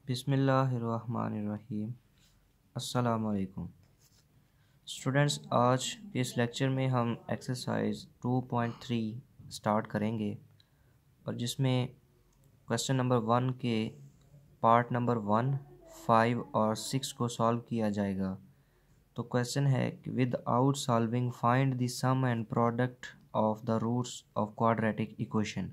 बिस्मिल्लाहिर्रहमानिर्रहीम। अस्सलाम वालेकुम स्टूडेंट्स, आज के इस लेक्चर में हम एक्सरसाइज 2.3 स्टार्ट करेंगे और जिसमें क्वेश्चन नंबर 1 के पार्ट नंबर 1, 5 और 6 को सॉल्व किया जाएगा। तो क्वेश्चन है कि without solving find the sum and product of the roots of quadratic equation.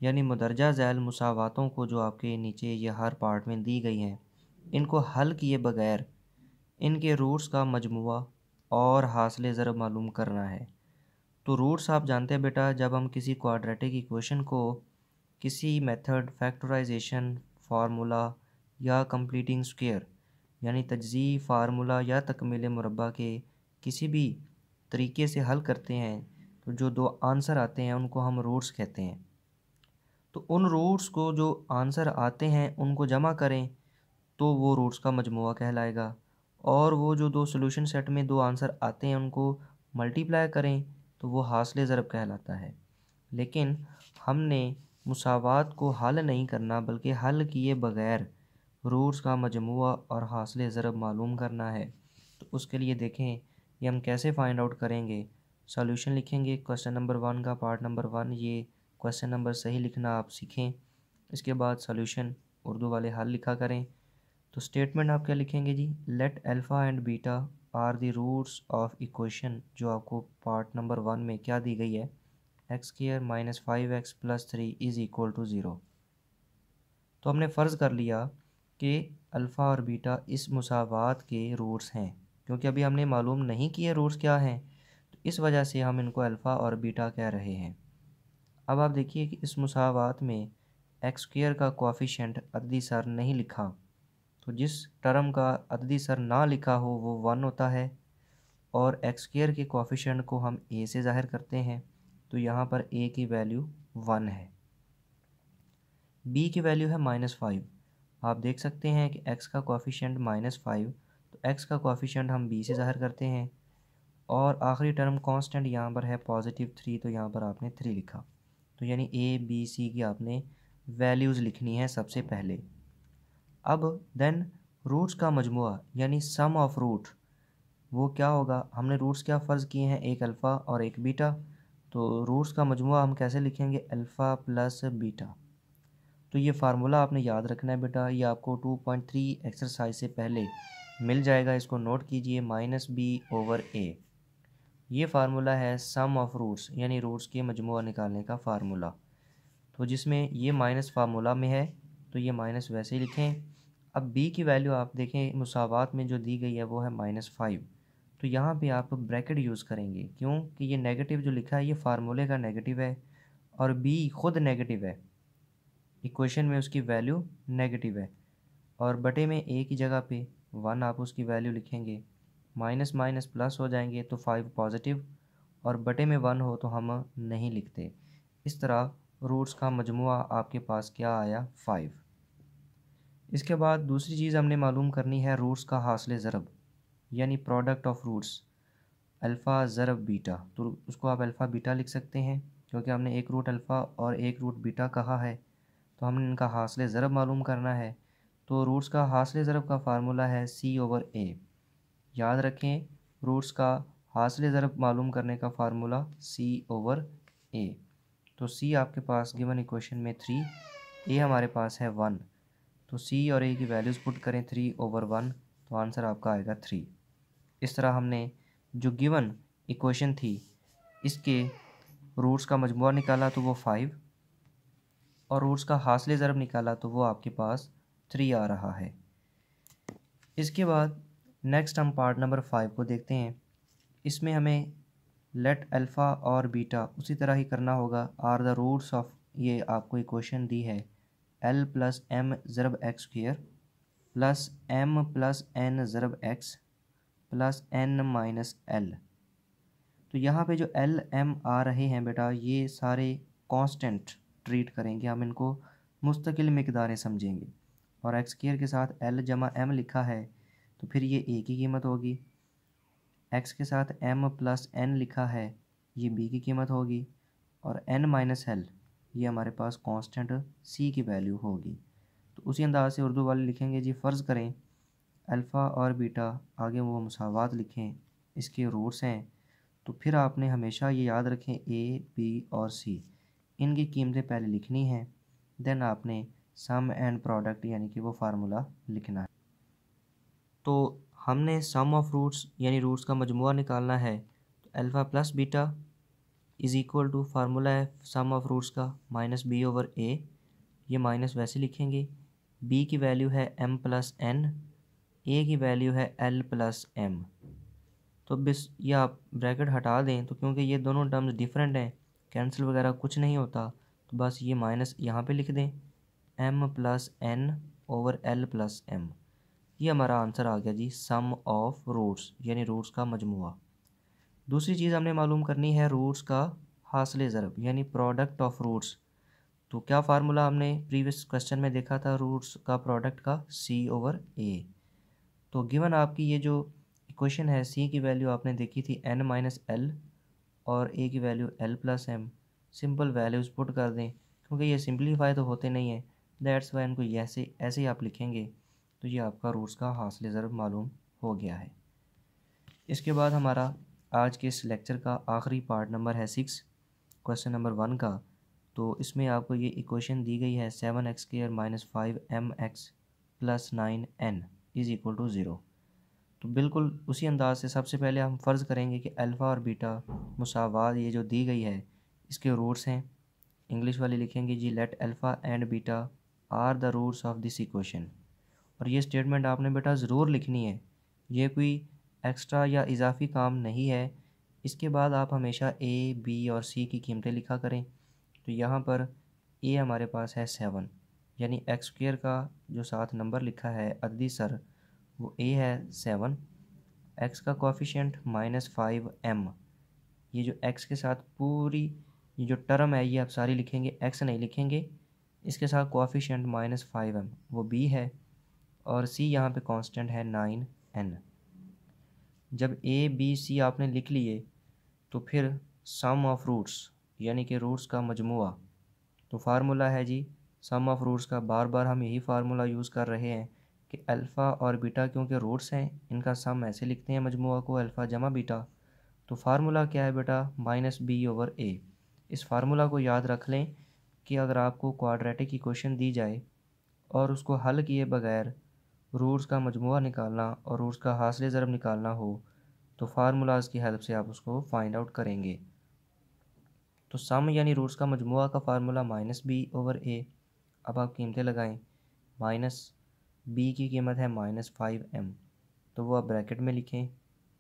यानी मुदरजा झैल मुसावातों को जो आपके नीचे ये हर पार्ट में दी गई हैं, इनको हल किए बगैर इनके रूट्स का मजमुआ और हासिल ज़रब मालूम करना है। तो रूट्स आप जानते हैं बेटा, जब हम किसी क्वाड्रेटिक इक्वेशन को किसी मेथड फैक्टराइजेशन फार्मूला या कंप्लीटिंग स्क्वायर यानी तजज़ी फार्मूला या तकमील मुरब्बा के किसी भी तरीके से हल करते हैं, तो जो दो आंसर आते हैं उनको हम रूट्स कहते हैं। तो उन रूट्स को जो आंसर आते हैं उनको जमा करें तो वो रूट्स का मजमुआ कहलाएगा, और वो जो दो सॉल्यूशन सेट में दो आंसर आते हैं उनको मल्टीप्लाई करें तो वो हासिल ज़रब कहलाता है। लेकिन हमने मुसावात को हल नहीं करना, बल्कि हल किए बगैर रूट्स का मजमुआ और हासिल ज़रब मालूम करना है। तो उसके लिए देखें ये हम कैसे फ़ाइंड आउट करेंगे। सॉल्यूशन लिखेंगे क्वेश्चन नंबर 1 का पार्ट नंबर 1, ये क्वेश्चन नंबर सही लिखना आप सीखें। इसके बाद सॉल्यूशन उर्दू वाले हल लिखा करें। तो स्टेटमेंट आप क्या लिखेंगे जी, let alpha and beta are the roots of equation, जो आपको पार्ट नंबर 1 में क्या दी गई है, X square minus 5x plus 3 is equal to 0। तो हमने फ़र्ज़ कर लिया कि अल्फ़ा और बीटा इस मुसावात के रूट्स हैं, क्योंकि अभी हमने मालूम नहीं किए रूट्स क्या हैं, तो इस वजह से हम इनको अल्फ़ा और बीटा कह रहे हैं। अब आप देखिए कि इस मुसावात में एक्स स्क्वायर का कोएफ़िशिएंट अददी सर नहीं लिखा, तो जिस टर्म का अददी सर ना लिखा हो वो 1 होता है, और एक्स स्क्वायर के कोएफ़िशिएंट को हम ए से ज़ाहिर करते हैं, तो यहाँ पर ए की वैल्यू 1 है। बी की वैल्यू है -5। आप देख सकते हैं कि एक्स का कोएफ़िशिएंट -5, तो एक्स का कोएफ़िशिएंट हम बी से ज़ाहिर करते हैं, और आखिरी टर्म कांस्टेंट यहाँ पर है +3, तो यहाँ पर आपने 3 लिखा। तो यानी ए बी सी की आपने वैल्यूज़ लिखनी है सबसे पहले। अब देन रूट्स का मजमुआ यानी सम ऑफ रूट, वो क्या होगा, हमने रूट्स क्या फ़र्ज़ किए हैं, एक अल्फ़ा और एक बीटा, तो रूट्स का मजमुआ हम कैसे लिखेंगे, अल्फ़ा प्लस बीटा। तो ये फार्मूला आपने याद रखना है बेटा, ये आपको 2.3 एक्सरसाइज से पहले मिल जाएगा, इसको नोट कीजिए, -b/a। ये फार्मूला है सम ऑफ रूट्स यानी रूट्स के मजमुआ निकालने का फार्मूला। तो जिसमें ये माइनस फार्मूला में है तो ये माइनस वैसे ही लिखें। अब b की वैल्यू आप देखें मुसावात में जो दी गई है वो है -5, तो यहाँ पे आप ब्रैकेट यूज़ करेंगे, क्योंकि ये नेगेटिव जो लिखा है ये फार्मूले का नेगेटिव है, और b खुद नेगेटिव है, इक्वेशन में उसकी वैल्यू नेगेटिव है, और बटे में a की जगह पे 1 आप उसकी वैल्यू लिखेंगे, माइनस माइनस प्लस हो जाएंगे तो 5 पॉजिटिव, और बटे में 1 हो तो हम नहीं लिखते। इस तरह रूट्स का मजमुआ आपके पास क्या आया, 5। इसके बाद दूसरी चीज़ हमने मालूम करनी है रूट्स का हासिल ज़रब यानी प्रोडक्ट ऑफ रूट्स, अल्फ़ा ज़रब बीटा। तो उसको आप अल्फ़ा बीटा लिख सकते हैं, क्योंकि हमने एक रूट अल्फ़ा और एक रूट बीटा कहा है, तो हमने इनका हासिल ज़रब मालूम करना है। तो रूट्स का हासिल ज़रब का फार्मूला है c/a। याद रखें, रूट्स का हासिल ज़रब मालूम करने का फार्मूला c/a। तो c आपके पास गिवन इक्वेशन में 3, a हमारे पास है 1, तो c और a की वैल्यूज़ पुट करें 3/1, तो आंसर आपका आएगा 3। इस तरह हमने जो गिवन इक्वेशन थी इसके रूट्स का मजमुआ निकाला तो वो 5, और रूट्स का हासिल ज़रब निकाला तो वो आपके पास 3 आ रहा है। इसके बाद नेक्स्ट हम पार्ट नंबर 5 को देखते हैं। इसमें हमें लेट अल्फ़ा और बीटा उसी तरह ही करना होगा। आर द रूट्स ऑफ, ये आपको इक्वेशन दी है, l प्लस एम ज़रब x square plus m plus n ज़रब x plus n minus l। तो यहाँ पे जो l m आ रहे हैं बेटा, ये सारे कांस्टेंट ट्रीट करेंगे, हम इनको मुस्तकिल मिकदारें समझेंगे, और एक्स स्क्वायर के साथ l जमा m लिखा है तो फिर ये a की कीमत होगी, x के साथ m प्लस n लिखा है ये b की कीमत होगी, और n माइनस l ये हमारे पास कांस्टेंट c की वैल्यू होगी। तो उसी अंदाज से उर्दू वाले लिखेंगे जी, फ़र्ज़ करें अल्फ़ा और बीटा आगे वो मुसावात लिखें, इसके रूट्स हैं, तो फिर आपने हमेशा ये याद रखें ए, बी और सी इनकी कीमतें पहले लिखनी हैं, देन आपने सम एंड प्रोडक्ट यानी कि वो फार्मूला लिखना है। तो हमने सम ऑफ रूट्स यानी रूट्स का मजमुआ निकालना है, तो alpha plus beta is equal to formula है सम ऑफ रूट्स का माइनस बी ओवर ए, ये माइनस वैसे लिखेंगे, बी की वैल्यू है m प्लस एन, ए की वैल्यू है l प्लस एम। तो बस ये आप ब्रैकेट हटा दें, तो क्योंकि ये दोनों टर्म्स डिफरेंट हैं, कैंसिल वगैरह कुछ नहीं होता, तो बस ये माइनस यहाँ पे लिख दें m plus N over l plus M. ये हमारा आंसर आ गया जी, सम ऑफ रूट्स यानी रूट्स का मजमुआ। दूसरी चीज़ हमने मालूम करनी है रूट्स का हासिल ज़रब यानी प्रोडक्ट ऑफ रूट्स। तो क्या फार्मूला हमने प्रीवियस क्वेश्चन में देखा था रूट्स का प्रोडक्ट का, c ओवर a। तो गिवन आपकी ये जो इक्वेशन है, c की वैल्यू आपने देखी थी n माइनस एल और a की value l plus M. Simple values put कर दें, क्योंकि ये सिंप्लीफाई तो होते नहीं हैं, दैट्स वाई इनको ऐसे ऐसे ही आप लिखेंगे, तो ये आपका रूट्स का हासिल ज़रब मालूम हो गया है। इसके बाद हमारा आज के इस लेक्चर का आखिरी पार्ट नंबर है 6, क्वेश्चन नंबर 1 का। तो इसमें आपको ये इक्वेशन दी गई है 7x square minus 5mx plus 9n is equal to 0। तो बिल्कुल उसी अंदाज से सबसे पहले हम फ़र्ज़ करेंगे कि अल्फ़ा और बीटा मुसावात ये जो दी गई है इसके रूट्स हैं। इंग्लिश वाले लिखेंगे जी, let alpha and beta are the roots of this equation. और ये स्टेटमेंट आपने बेटा ज़रूर लिखनी है, ये कोई एक्स्ट्रा या इजाफी काम नहीं है। इसके बाद आप हमेशा ए, बी और सी की कीमतें लिखा करें। तो यहाँ पर ए हमारे पास है 7, यानी एक्स स्क्वायर का जो साथ नंबर लिखा है अददी सर वो ए है 7। एक्स का कोफिशिएंट माइनस 5m, ये जो एक्स के साथ पूरी ये जो टर्म है ये आप सारी लिखेंगे, एक्स नहीं लिखेंगे, इसके साथ कोफिशिएंट माइनस 5m वो बी है, और सी यहाँ पे कांस्टेंट है 9n। जब ए बी सी आपने लिख लिए तो फिर सम ऑफ रूट्स यानी कि रूट्स का मजमुआ। तो फार्मूला है जी सम ऑफ रूट्स का, बार बार हम यही फार्मूला यूज़ कर रहे हैं कि अल्फ़ा और बीटा क्योंकि रूट्स हैं इनका सम ऐसे लिखते हैं मजमुआ को, अल्फ़ा जमा बीटा। तो फार्मूला क्या है बेटा, माइनस बी ओवर ए। इस फार्मूला को याद रख लें कि अगर आपको क्वाड्रेटिक इक्वेशन दी जाए और उसको हल किए बगैर रूट्स का मजमुआ निकालना और रूट्स का हासिल ज़रब निकालना हो, तो फार्मूलाज़ की हेल्प से आप उसको फाइंड आउट करेंगे। तो सम यानी रूट्स का मजमुआ का फार्मूला माइनस बी ओवर ए। अब आप कीमतें लगाएं, माइनस बी की कीमत है माइनस 5m, तो वो आप ब्रैकेट में लिखें,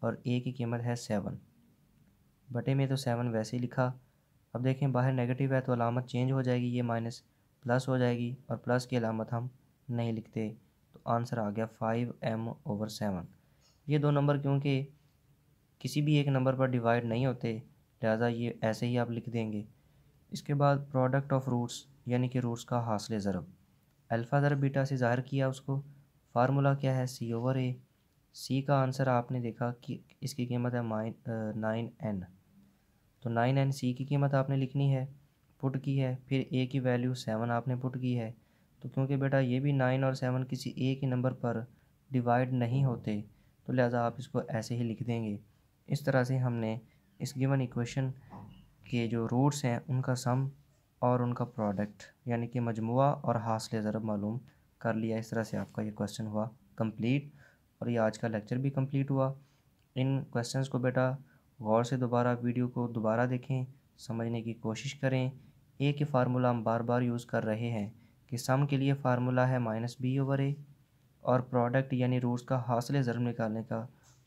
और ए की कीमत है 7, बटे में तो 7 वैसे ही लिखा। अब देखें बाहर नेगेटिव है तो अलामत चेंज हो जाएगी, ये माइनस प्लस हो जाएगी, और प्लस की अलामत हम नहीं लिखते, तो आंसर आ गया 5m ओवर 7। ये दो नंबर क्योंकि किसी भी एक नंबर पर डिवाइड नहीं होते, लिहाजा ये ऐसे ही आप लिख देंगे। इसके बाद प्रोडक्ट ऑफ रूट्स यानी कि रूट्स का हासिल ज़रब, अल्फ़ा ज़रब बीटा से ज़ाहिर किया उसको। फार्मूला क्या है, सी ओवर ए। सी का आंसर आपने देखा कि इसकी कीमत है 9n, तो 9n सी की कीमत आपने लिखनी है, पुट की है। फिर ए की वैल्यू 7 आपने पुट की है, तो क्योंकि बेटा ये भी 9 और 7 किसी एक ही नंबर पर डिवाइड नहीं होते, तो लिहाजा आप इसको ऐसे ही लिख देंगे। इस तरह से हमने इस गिवन इक्वेशन के जो रूट्स हैं उनका सम और उनका प्रोडक्ट यानी कि मजमुआ और हासिल ज़रब मालूम कर लिया। इस तरह से आपका ये क्वेश्चन हुआ कंप्लीट, और ये आज का लेक्चर भी कंप्लीट हुआ। इन क्वेश्चंस को बेटा गौर से दोबारा वीडियो को दोबारा देखें, समझने की कोशिश करें। एक ही फार्मूला हम बार बार यूज़ कर रहे हैं कि सम के लिए फ़ार्मूला है माइनस बी ओवर ए, और प्रोडक्ट यानी रूट्स का हासिल ज़रब निकालने का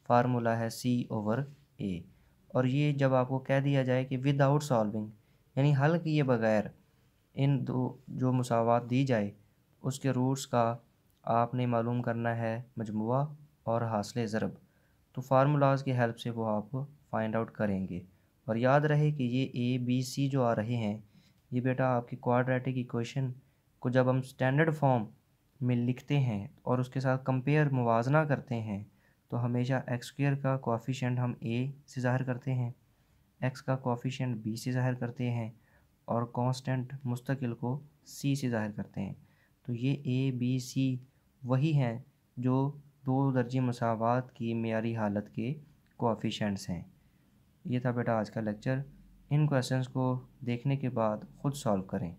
फ़ार्मूला है सी ओवर ए। और ये जब आपको कह दिया जाए कि विदाउट सॉल्विंग यानी हल किए बगैर इन दो जो मुसावात दी जाए उसके रूट्स का आपने मालूम करना है मजमुआ और हासिल ज़रब, तो फार्मूलाज की हेल्प से वो आप फाइंड आउट करेंगे। और याद रहे कि ये ए बी सी जो आ रहे हैं ये बेटा आपकी क्वाड्रेटिक इक्वेशन को जब हम स्टैंडर्ड फॉर्म में लिखते हैं और उसके साथ कंपेयर मुवाजना करते हैं, तो हमेशा एक्स स्क्वायर का कोएफिशिएंट हम ए से ज़ाहिर करते हैं, एक्स का कोएफिशिएंट बी से ज़ाहिर करते हैं, और कांस्टेंट मुस्तकिल को सी से ज़ाहिर करते हैं। तो ये ए बी सी वही हैं जो दो दर्जे मसावात की मेयारी हालत के कोएफ़िशिएंट्स हैं। ये था बेटा आज का लेक्चर। इन क्वेश्चंस को देखने के बाद ख़ुद सॉल्व करें।